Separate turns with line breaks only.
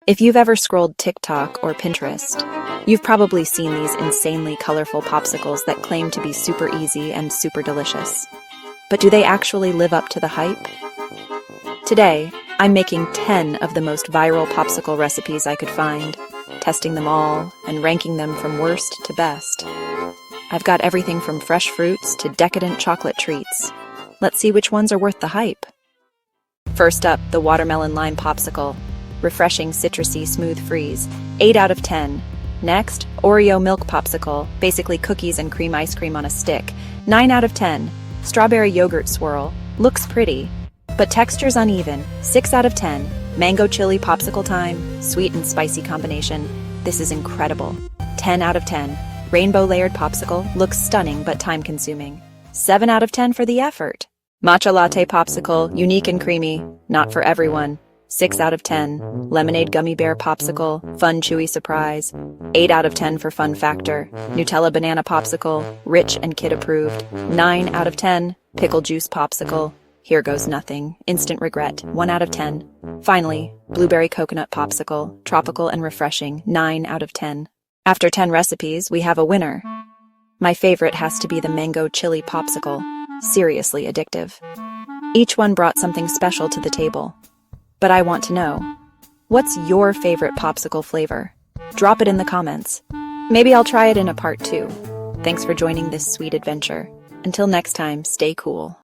If you've ever scrolled TikTok or Pinterest, you've probably seen these insanely colorful popsicles that claim to be super easy and super delicious. But do they actually live up to the hype? Today, I'm making 10 of the most viral popsicle recipes I could find, testing them all and ranking them from worst to best. I've got everything from fresh fruits to decadent chocolate treats. Let's see which ones are worth the hype. First up, the watermelon lime popsicle. Refreshing, citrusy, smooth freeze. 8 out of 10. Next, Oreo milk popsicle, basically cookies and cream ice cream on a stick. 9 out of 10. Strawberry yogurt swirl. Looks pretty, but texture's uneven. 6 out of 10. Mango chili popsicle time. Sweet and spicy combination. This is incredible. 10 out of 10. Rainbow layered popsicle. Looks stunning but time consuming. 7 out of 10 for the effort. Matcha latte popsicle. Unique and creamy. Not for everyone. 6 out of 10. Lemonade gummy bear popsicle, fun chewy surprise. 8 out of 10 for fun factor. Nutella banana popsicle, rich and kid approved. 9 out of 10. Pickle juice popsicle. Here goes nothing. Instant regret. 1 out of 10. Finally, blueberry coconut popsicle, tropical and refreshing. 9 out of 10. After 10 recipes, we have a winner. My favorite has to be the mango chili popsicle. Seriously addictive. Each one brought something special to the table. But I want to know, what's your favorite popsicle flavor? Drop it in the comments. Maybe I'll try it in a part 2. Thanks for joining this sweet adventure. Until next time, stay cool.